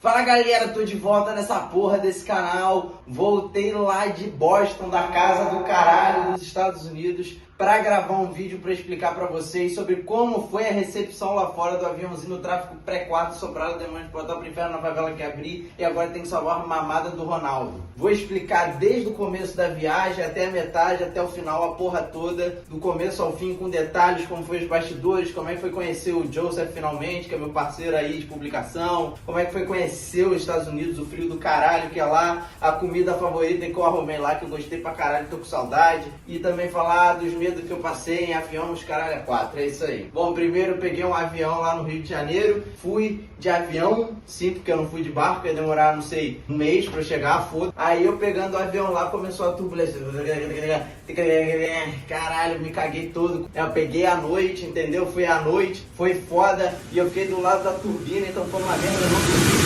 Fala galera, tô de volta nessa porra desse canal. Voltei lá de Boston, da casa do caralho dos Estados Unidos, pra gravar um vídeo pra explicar pra vocês sobre como foi a recepção lá fora do aviãozinho no tráfico pré-quarto, sobrado, demônio de portal pro inferno, na favela que abrir, e agora tem que salvar a mamada do Ronaldo. Vou explicar desde o começo da viagem até a metade, até o final, a porra toda, do começo ao fim, com detalhes, como foi os bastidores, como é que foi conhecer o Joseph finalmente, que é meu parceiro aí de publicação, como é que foi conhecer os Estados Unidos, o frio do caralho que é lá, a comida favorita que eu arrumei lá, que eu gostei pra caralho, tô com saudade, e também falar dos medos que eu passei em avião, os caralho a quatro, é isso aí. Bom, primeiro eu peguei um avião lá no Rio de Janeiro, fui de avião, sim, porque eu não fui de barco, ia demorar, não sei, um mês pra eu chegar, foda. Aí eu pegando o avião lá, começou a turbulência, caralho, me caguei todo. Eu peguei à noite, entendeu? Foi à noite, foi foda, e eu fiquei do lado da turbina, então foi uma merda, eu não dormi.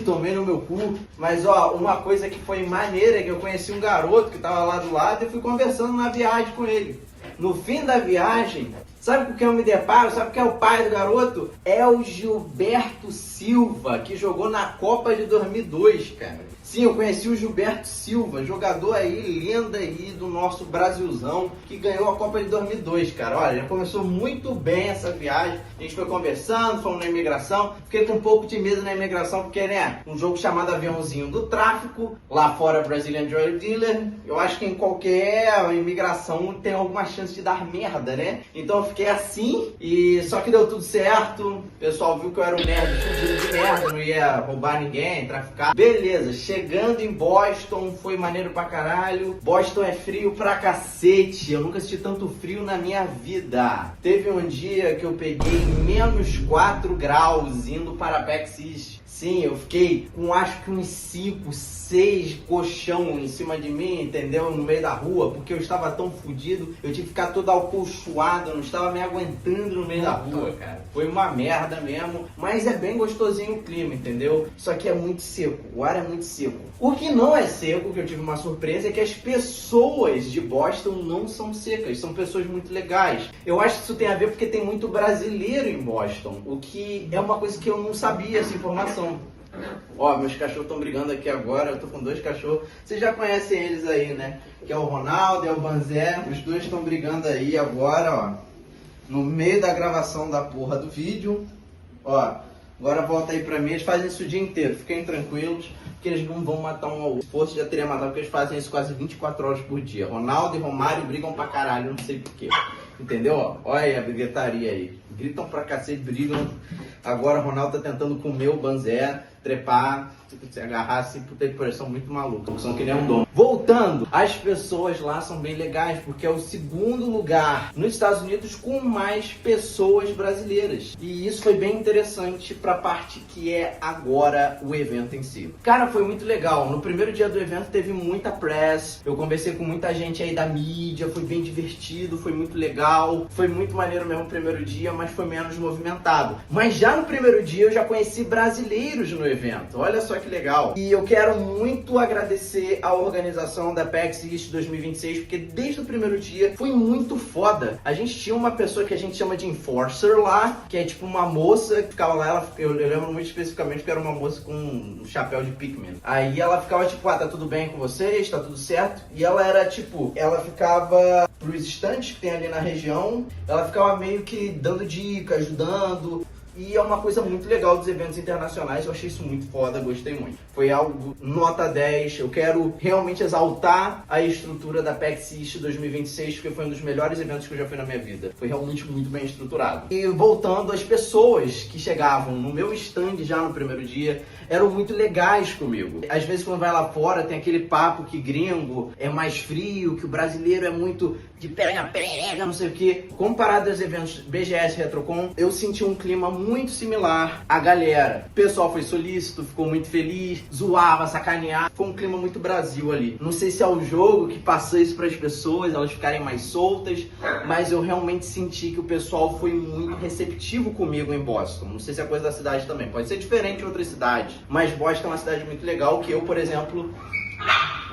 Tomei no meu cu, mas ó, uma coisa que foi maneira é que eu conheci um garoto que tava lá do lado e fui conversando na viagem com ele. No fim da viagem, sabe com quem eu me deparo? Sabe quem é o pai do garoto? É o Gilberto Silva, que jogou na Copa de 2002, cara. Sim, eu conheci o Gilberto Silva, jogador aí, lenda aí do nosso Brasilzão, que ganhou a Copa de 2002, cara. Olha, já começou muito bem essa viagem. A gente foi conversando, fomos na imigração. Fiquei com um pouco de medo na imigração, porque, né, um jogo chamado Aviãozinho do Tráfico, lá fora Brazilian Drug Dealer. Eu acho que em qualquer imigração tem alguma chance de dar merda, né? Então eu fiquei assim, e só que deu tudo certo. O pessoal viu que eu era um nerd fudido de merda, não ia roubar ninguém, traficar. Beleza, chegando em Boston, foi maneiro pra caralho. Boston é frio pra cacete. Eu nunca senti tanto frio na minha vida. Teve um dia que eu peguei menos 4 graus indo para Pax East. Sim, eu fiquei com acho que uns 5, 6 colchão em cima de mim, entendeu? No meio da rua, porque eu estava tão fodido, eu tive que ficar todo alcolchoado, eu não estava me aguentando no meio da rua, cara. Foi uma merda mesmo, mas é bem gostosinho o clima, entendeu? Só que é muito seco, o ar é muito seco. O que não é seco, que eu tive uma surpresa, é que as pessoas de Boston não são secas, são pessoas muito legais. Eu acho que isso tem a ver porque tem muito brasileiro em Boston, o que é uma coisa que eu não sabia, essa informação. Ó, meus cachorros estão brigando aqui agora, eu tô com 2 cachorros, vocês já conhecem eles aí, né? Que é o Ronaldo e o Banzé, os dois estão brigando aí agora, ó. No meio da gravação da porra do vídeo, ó. Agora volta aí pra mim, eles fazem isso o dia inteiro, fiquem tranquilos, porque eles não vão matar um ao outro. Se fosse, já teria matado, porque eles fazem isso quase 24 horas por dia. Ronaldo e Romário brigam pra caralho, não sei porquê. Entendeu? Ó, olha aí a gritaria aí. Gritam pra cacete, brigam. Agora o Ronaldo tá tentando comer o Banzé, trepar, se agarrar assim, puta que pressão muito maluca. São que nem um dono. Voltando, as pessoas lá são bem legais, porque é o segundo lugar nos Estados Unidos com mais pessoas brasileiras. E isso foi bem interessante pra parte que é agora o evento em si. Cara, foi muito legal. No primeiro dia do evento teve muita press, eu conversei com muita gente aí da mídia, foi bem divertido, foi muito legal. Foi muito maneiro mesmo o primeiro dia, mas foi menos movimentado. Mas já no primeiro dia eu já conheci brasileiros no evento. Olha só que legal. E eu quero muito agradecer a organização da PAX East 2026, porque desde o primeiro dia foi muito foda. A gente tinha uma pessoa que a gente chama de enforcer lá, que é tipo uma moça que ficava lá, eu lembro muito especificamente que era uma moça com um chapéu de Pikmin. Aí ela ficava tipo, ah, tá tudo bem com vocês? Tá tudo certo? E ela era tipo, ela ficava pros estantes que tem ali na região, ela ficava meio que dando dicas, ajudando. E é uma coisa muito legal dos eventos internacionais, eu achei isso muito foda, gostei muito. Foi algo nota 10, eu quero realmente exaltar a estrutura da PAX East 2026, porque foi um dos melhores eventos que eu já fui na minha vida. Foi realmente muito bem estruturado. E voltando, as pessoas que chegavam no meu stand já no primeiro dia, eram muito legais comigo. Às vezes quando vai lá fora tem aquele papo que gringo é mais frio, que o brasileiro é muito de pega, não sei o que. Comparado aos eventos BGS Retrocon, eu senti um clima muito similar. A galera, o pessoal foi solícito, ficou muito feliz, zoava, sacaneava. Foi um clima muito Brasil ali. Não sei se é o jogo que passou isso para as pessoas, elas ficarem mais soltas, mas eu realmente senti que o pessoal foi muito receptivo comigo em Boston. Não sei se é coisa da cidade também, pode ser diferente em outras cidades, mas Boston é uma cidade muito legal que eu, por exemplo,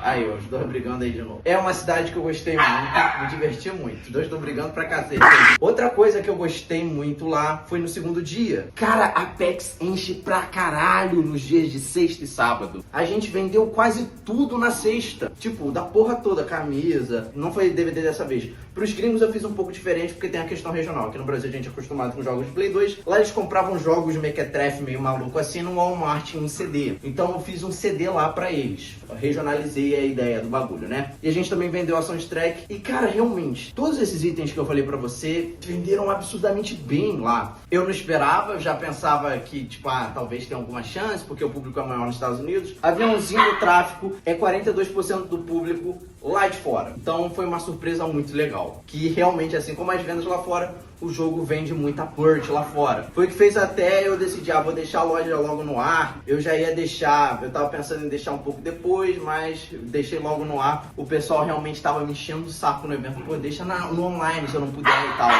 Aí, ó, os dois brigando aí de novo. É uma cidade que eu gostei muito, me diverti muito. Os dois estão brigando pra cacete. Outra coisa que eu gostei muito lá foi no segundo dia. Cara, a Apex enche pra caralho nos dias de sexta e sábado. A gente vendeu quase tudo na sexta. Tipo, da porra toda, camisa. Não foi DVD dessa vez. Pros gringos eu fiz um pouco diferente porque tem a questão regional. Aqui no Brasil a gente é acostumado com jogos de Play 2. Lá eles compravam jogos de mequetrefe meio maluco assim no Walmart em CD. Então eu fiz um CD lá pra eles. Eu regionalizei a ideia do bagulho, né? E a gente também vendeu a soundtrack. E cara, realmente, todos esses itens que eu falei pra você venderam absurdamente bem lá. Eu não esperava, eu já pensava que, tipo, talvez tenha alguma chance, porque o público é maior nos Estados Unidos. Aviãozinho do tráfico é 42% do público lá de fora. Então foi uma surpresa muito legal. Que realmente, assim como as vendas lá fora, o jogo vende muita port lá fora. Foi o que fez até eu decidir, vou deixar a loja logo no ar. Eu já ia deixar, eu tava pensando em deixar um pouco depois, mas deixei logo no ar. O pessoal realmente tava me enchendo o saco no evento. Pô, deixa no online se eu não puder e tal.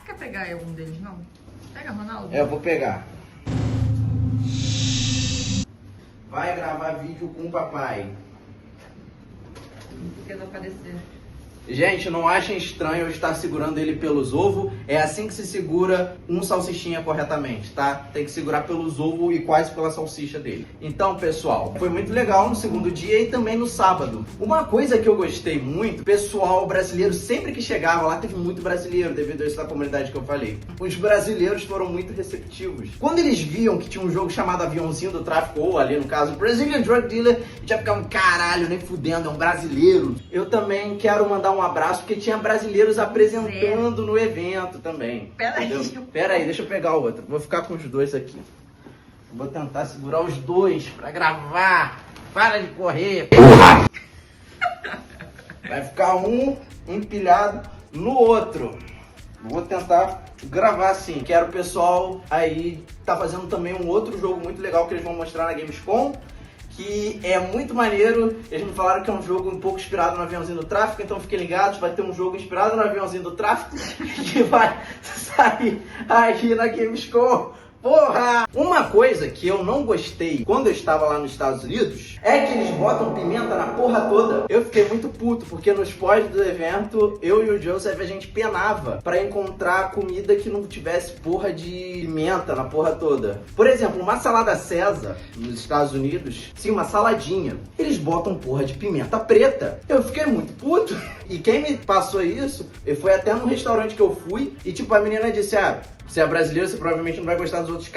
Quer pegar algum deles, não? Pega, Ronaldo. Eu vou pegar. Vai gravar vídeo com o papai. Porque não aparecer. Gente, não achem estranho eu estar segurando ele pelos ovos. É assim que se segura um salsichinha corretamente, tá? Tem que segurar pelos ovos e quase pela salsicha dele. Então, pessoal, foi muito legal no segundo dia e também no sábado. Uma coisa que eu gostei muito, pessoal brasileiro, sempre que chegava lá, teve muito brasileiro, devido a essa comunidade que eu falei. Os brasileiros foram muito receptivos. Quando eles viam que tinha um jogo chamado Aviãozinho do Tráfico, ou ali no caso, Brazilian Drug Dealer, já ficava, caralho, nem fudendo, é um brasileiro. Eu também quero mandar um abraço, porque tinha brasileiros apresentando no evento também. Pera aí, deixa eu pegar o outro. Vou ficar com os dois aqui. Vou tentar segurar os dois pra gravar. Para de correr, porra! Vai ficar um empilhado no outro. Vou tentar gravar assim. Quero o pessoal aí tá fazendo também um outro jogo muito legal que eles vão mostrar na Gamescom, que é muito maneiro. Eles me falaram que é um jogo um pouco inspirado no Aviãozinho do Tráfico, então fiquem ligados, vai ter um jogo inspirado no Aviãozinho do Tráfico que vai sair aqui na Gamescom. Porra! Uma coisa que eu não gostei quando eu estava lá nos Estados Unidos é que eles botam pimenta na porra toda. Eu fiquei muito puto, porque nos pós do evento, eu e o Joseph, a gente penava pra encontrar comida que não tivesse porra de pimenta na porra toda. Por exemplo, uma salada César nos Estados Unidos, sim, uma saladinha, eles botam porra de pimenta preta. Eu fiquei muito puto. E quem me passou isso, eu fui até num restaurante que eu fui e tipo, a menina disse, você é brasileiro, você provavelmente não vai gostar dos outros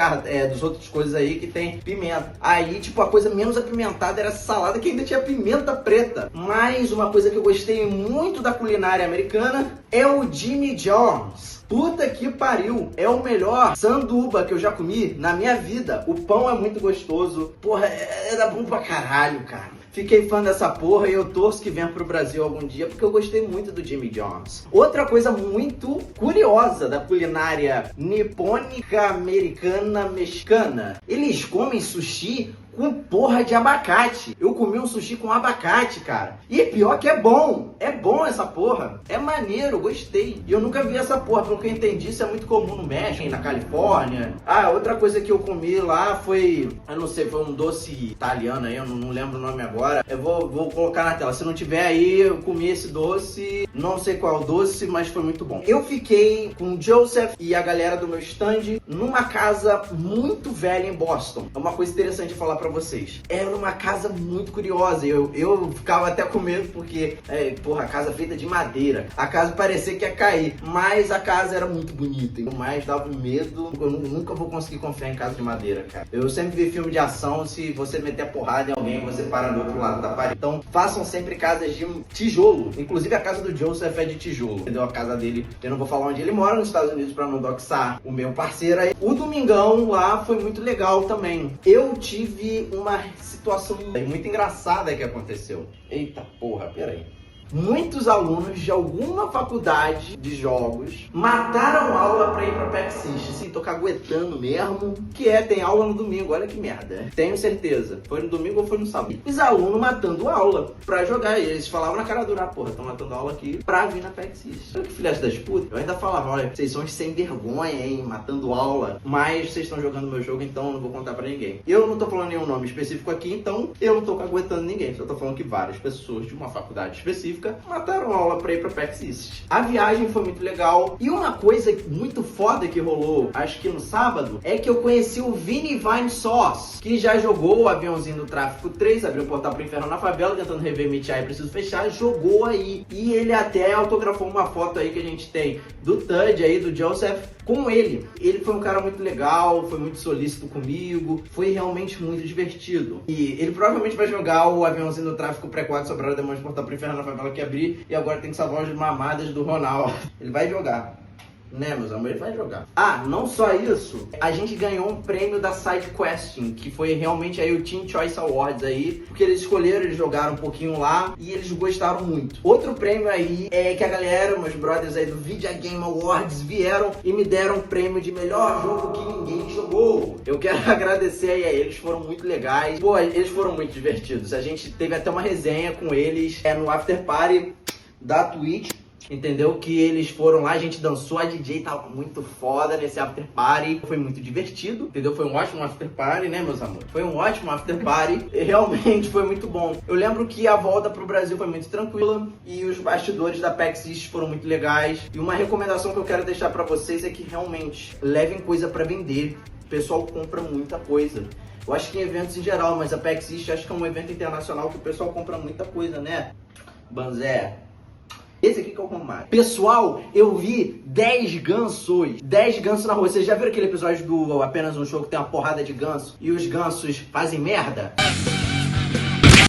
dos outras coisas aí que tem pimenta. Aí, tipo, a coisa menos apimentada era essa salada que ainda tinha pimenta preta. Mas uma coisa que eu gostei muito da culinária americana é o Jimmy John's. Puta que pariu, é o melhor sanduba que eu já comi na minha vida. O pão é muito gostoso. Porra, é bom pra caralho, cara. Fiquei fã dessa porra e eu torço que venha pro Brasil algum dia, porque eu gostei muito do Jimmy John's. Outra coisa muito curiosa da culinária nipônica, americana, mexicana. Eles comem sushi com porra de abacate. Eu comi um sushi com abacate, cara. E pior que é bom. É bom essa porra. É maneiro, gostei. E eu nunca vi essa porra. Pelo que eu entendi, isso é muito comum no México, na Califórnia. Outra coisa que eu comi lá foi... eu não sei, foi um doce italiano aí. Eu não lembro o nome agora. Eu vou colocar na tela. Se não tiver aí, eu comi esse doce. Não sei qual é o doce, mas foi muito bom. Eu fiquei com o Joseph e a galera do meu stand numa casa muito velha em Boston. É uma coisa interessante de falar pra vocês. Era uma casa muito curiosa. Eu ficava até com medo porque, porra, a casa feita de madeira. A casa parecia que ia cair, mas a casa era muito bonita. Mas dava medo. Eu nunca vou conseguir confiar em casa de madeira, cara. Eu sempre vi filme de ação, se você meter porrada em alguém, você para do outro lado da parede. Então, façam sempre casas de tijolo. Inclusive, a casa do Joseph é de tijolo. Entendeu? A casa dele, eu não vou falar onde ele mora, nos Estados Unidos, pra não doxar o meu parceiro aí. O domingão lá foi muito legal também. Eu tive uma situação muito engraçada que aconteceu. Eita porra, peraí. muitos alunos de alguma faculdade de jogos mataram aula pra ir pra PEX System. Sim, tô caguetando mesmo, tem aula no domingo, olha que merda. Tenho certeza, foi no domingo ou foi no sábado. Os alunos matando aula pra jogar, e eles falavam na cara dura, porra, estão matando aula aqui pra vir na PEX System. Olha que filhas das putas, eu ainda falava, olha, vocês são sem vergonha, hein, matando aula, mas vocês estão jogando meu jogo, então eu não vou contar pra ninguém. Eu não tô falando nenhum nome específico aqui, então eu não tô caguetando ninguém, só tô falando que várias pessoas de uma faculdade específica mataram aula pra ir pra PEX System. A viagem foi muito legal, e uma coisa muito foda que rolou, acho que no sábado, é que eu conheci o Vini Vine Sauce, que já jogou o aviãozinho do Tráfico 3, abriu um portal pro inferno na favela, tentando rever Mitia e preciso fechar, jogou aí. E ele até autografou uma foto aí que a gente tem do Tud aí, do Joseph, com ele. Ele foi um cara muito legal, foi muito solícito comigo, foi realmente muito divertido. E ele provavelmente vai jogar o aviãozinho do Tráfico pré-4 sobrado demônio de portal pro inferno na favela que abrir, e agora tem que salvar as mamadas do Ronaldo. Ele vai jogar. Né, meus amores, ele vai jogar. Ah, não só isso, a gente ganhou um prêmio da Side Questing, que foi realmente aí o Team Choice Awards aí, porque eles escolheram, eles jogaram um pouquinho lá e eles gostaram muito. Outro prêmio aí é que a galera, meus brothers aí do Video Game Awards vieram e me deram um prêmio de melhor jogo que ninguém jogou. Eu quero agradecer aí a eles, foram muito legais. Pô, eles foram muito divertidos. A gente teve até uma resenha com eles no After Party da Twitch. Entendeu? Que eles foram lá, a gente dançou, a DJ tava muito foda nesse after party. Foi muito divertido, entendeu? Foi um ótimo after party, né, meus amores? Foi um ótimo after party e realmente foi muito bom. Eu lembro que a volta pro Brasil foi muito tranquila e os bastidores da PEX System foram muito legais. E uma recomendação que eu quero deixar pra vocês é que realmente levem coisa pra vender. O pessoal compra muita coisa. Eu acho que em eventos em geral, mas a PEX System acho que é um evento internacional que o pessoal compra muita coisa, né? Banzé. Esse aqui que é o mais. Pessoal, eu vi 10 gansos. 10 gansos na rua. Vocês já viram aquele episódio do Apenas um Show que tem uma porrada de ganso e os gansos fazem merda?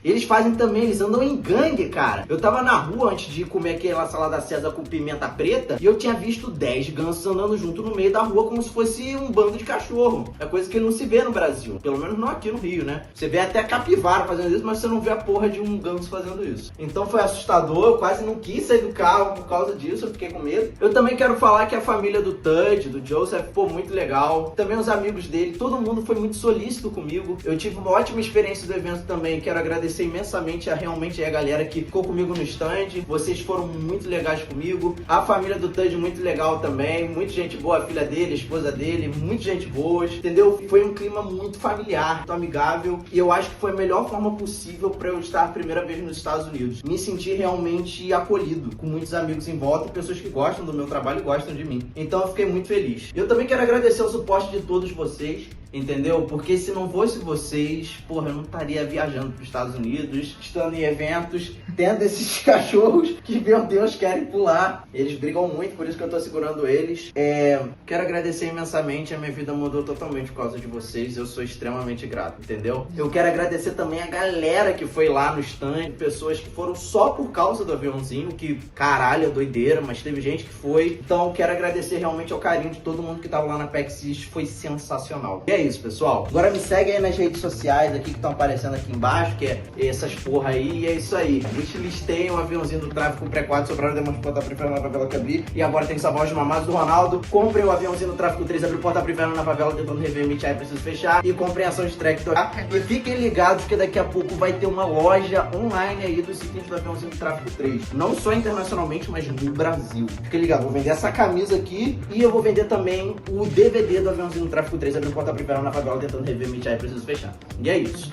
Eles fazem também, eles andam em gangue, cara. Eu tava na rua antes de comer aquela salada César com pimenta preta e eu tinha visto 10 gansos andando junto no meio da rua como se fosse um bando de cachorro. É coisa que não se vê no Brasil, pelo menos não aqui no Rio, né? Você vê até capivara fazendo isso, mas você não vê a porra de um ganso fazendo isso. Então foi assustador, eu quase não quis sair do carro por causa disso, eu fiquei com medo. Eu também quero falar que a família do Tud, do Joseph, pô, muito legal. Também os amigos dele, todo mundo foi muito solícito comigo. Eu tive uma ótima experiência do evento também, quero agradecer imensamente a galera que ficou comigo no stand. Vocês foram muito legais comigo. A família do Tud muito legal também, muita gente boa, a filha dele, a esposa dele, muita gente boa, entendeu? Foi um clima muito familiar, muito amigável e eu acho que foi a melhor forma possível para eu estar a primeira vez nos Estados Unidos. Me senti realmente acolhido, com muitos amigos em volta e pessoas que gostam do meu trabalho e gostam de mim. Então eu fiquei muito feliz. Eu também quero agradecer o suporte de todos vocês, entendeu? Porque se não fosse vocês, porra, eu não estaria viajando para os Estados Unidos, estando em eventos, tendo esses cachorros que, meu Deus, querem pular. Eles brigam muito, por isso que eu tô segurando eles. Quero agradecer imensamente, a minha vida mudou totalmente por causa de vocês, eu sou extremamente grato, entendeu? Eu quero agradecer também a galera que foi lá no stand, pessoas que foram só por causa do aviãozinho, que caralho, é doideira, mas teve gente que foi. Então quero agradecer realmente ao carinho de todo mundo que tava lá na PEX System, foi sensacional. E é isso, pessoal. Agora me segue aí nas redes sociais aqui que estão aparecendo aqui embaixo, que é essas porra aí, e é isso aí. Wishlistei um aviãozinho do Tráfico pré-4 sobraram demônio de porta pro inferno na favela que abrir, e agora tem que salvar os mamados do Ronaldo. Comprei o aviãozinho do Tráfico 3, abriu porta pro inferno na favela tentando rever Mitia e preciso fechar, e comprei a ação de track, tá? E fiquem ligados que daqui a pouco vai ter uma loja online aí dos itens do aviãozinho do Tráfico 3, não só internacionalmente, mas no Brasil. Fiquem ligados, vou vender essa camisa aqui e eu vou vender também o DVD do aviãozinho do Tráfico 3, abriu porta pro inferno na favela tentando rever Mitia e preciso fechar. E é isso.